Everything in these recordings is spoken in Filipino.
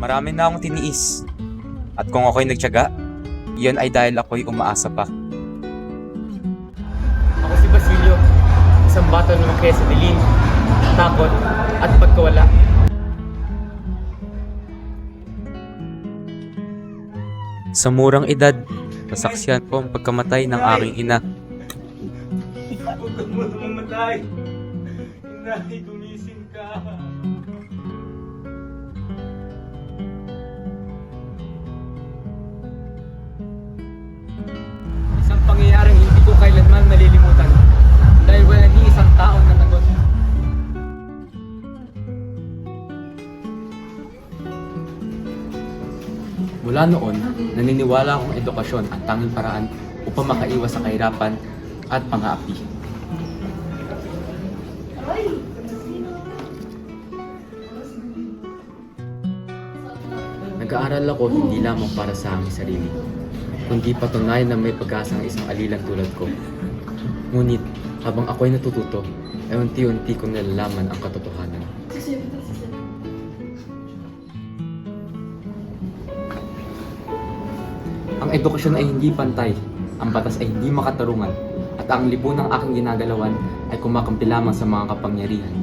Marami na akong tiniis. At kung ako'y nagtiyaga, iyon ay dahil ako'y umaasa pa. Ako si Basilio, isang bata na lumaki sa dilim, takot, at pagkawala. Sa murang edad, nasaksiyan ko ang pagkamatay ng aking ina. Huwag mo mamatay! Inay, gumising ka! Isang pangyayaring hindi ko kailanman malilimutan dahil wala ni isang taong natagot. Mula noon, naniniwala akong edukasyon ang tanging paraan upang makaiwas sa kahirapan at pang-aapi. Nag-aaral ako hindi lamang para sa aming sarili, kundi patunayan na may pag-asa ang isang alilang tulad ko. Ngunit, habang ako'y natututo, ay unti-unti kong nalalaman ang katotohanan. Ang edukasyon ay hindi pantay, ang batas ay hindi makatarungan, at ang lipunang aking ginagalawan ay kumakampi lamang sa mga kapangyarihan.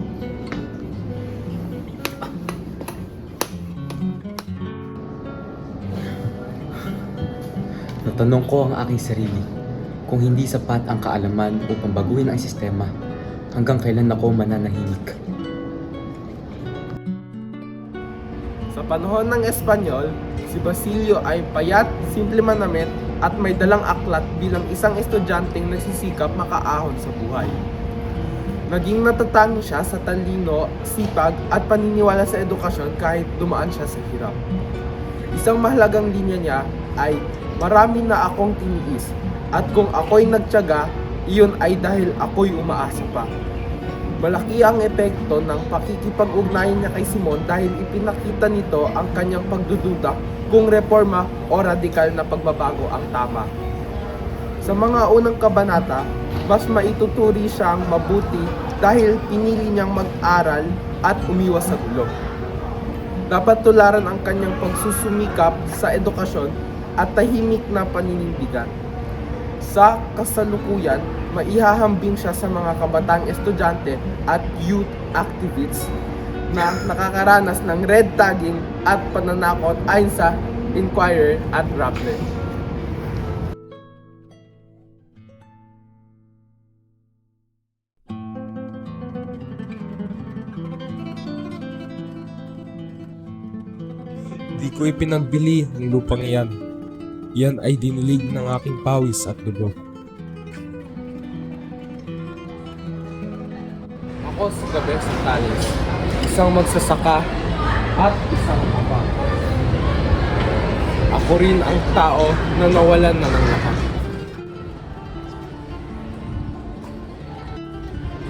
Natanong ko ang aking sarili, kung hindi sapat ang kaalaman upang baguhin ang sistema, hanggang kailan ako mananahimik. Sa panahon ng Espanyol, si Basilio ay payat, simple manamit at may dalang aklat bilang isang estudyanteng nagsisikap makaahon sa buhay. Naging natatangi siya sa talino, sipag at paniniwala sa edukasyon kahit dumaan siya sa hirap. Isang mahalagang linya niya ay marami na akong tiniis at kung ako'y nagtiyaga, iyon ay dahil ako'y umaasa pa. Malaki ang epekto ng pakikipag-ugnayan niya kay Simon dahil ipinakita nito ang kanyang pagdududa kung reforma o radikal na pagbabago ang tama. Sa mga unang kabanata, mas maituturi siyang mabuti dahil pinili niyang mag-aral at umiwas sa gulo. Dapat tularan ang kanyang pagsusumikap sa edukasyon at tahimik na paninindigan. Sa kasalukuyan, maihahambing siya sa mga kabataang estudyante at youth activists na nakakaranas ng red tagging at pananakot ayon sa Inquirer at Rappler. Di ko ipinagbili ang lupang iyan. Yan ay dinilig ng aking pawis at dugo. Ako si Cabezang Tales, isang magsasaka at isang ama. Ako rin ang tao na nawalan na ng lakas.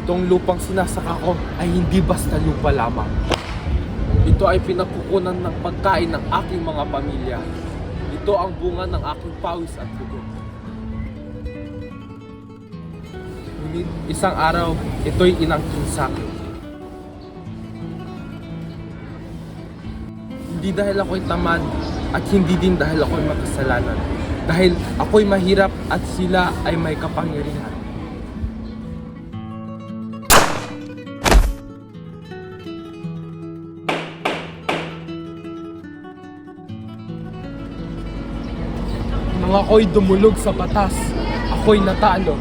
Itong lupang sinasaka ko ay hindi basta lupa lamang. Ito ay pinagkukunan ng pagkain ng aking mga pamilya. Ito ang bunga ng aking pawis at dugo. Ngunit isang araw, ito'y inangkin sa akin. Hindi dahil ako'y tamad at hindi din dahil ako'y makasalanan. Dahil ako'y mahirap at sila ay may kapangyarihan. Nang ako'y dumulog sa batas, ako'y natalo.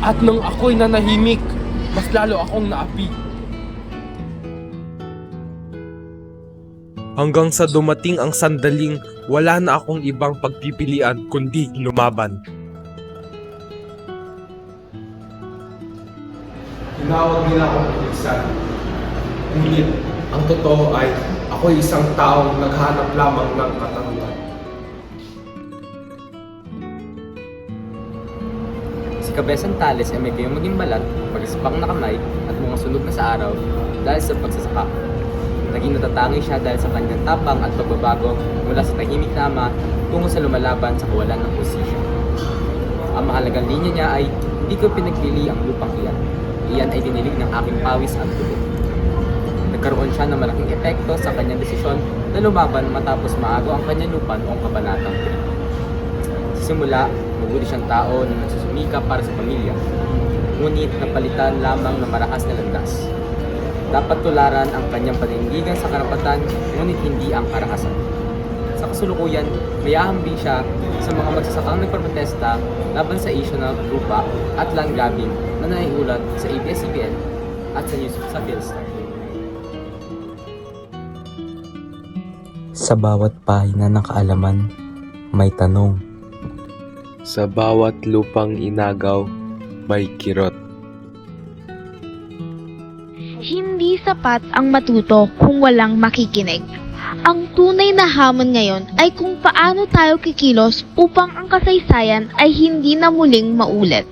At nang ako'y nanahimik, mas lalo akong naapi. Hanggang sa dumating ang sandaling wala na akong ibang pagpipilian kundi lumaban. Tinawag nila akong iligsan. Ngunit ang totoo ay ako'y isang taong naghanap lamang ng katanungan. Si Cabezang Tales ay may kayong maging balat, pag-ispak na kamay at mga sunog na sa araw dahil sa pagsasaka. Naging natatangi siya dahil sa kanyang tapang at pagbabago mula sa tahimik na ama tungo sa lumalaban sa kawalan ng posisyon. Ang mahalagang linya niya ay, hindi ko pinagpili ang lupang iyan. Iyan ay dinilig ng aking pawis at dugo. Nagkaroon siya ng malaking epekto sa kanyang desisyon na lumaban matapos maago ang kanyang lupa noong kabanatang 3. Sa simula, mabuti siyang tao na nagsusumikap para sa pamilya, ngunit napalitan lamang ng marahas na landas. Dapat tularan ang kanyang panindigan sa karapatan, ngunit hindi ang karahasan. Sa kasulukuyan, may ahambing siya sa mga magsasakang nagprotesta laban sa isyu ng lupa at land grabbing na naiulat sa ABS-CBN at sa news sa Philstar. Sa bawat pahina ng kaalaman, may tanong. Sa bawat lupang inagaw, may kirot. Hindi sapat ang matuto kung walang makikinig. Ang tunay na hamon ngayon ay kung paano tayo kikilos upang ang kasaysayan ay hindi na muling maulit.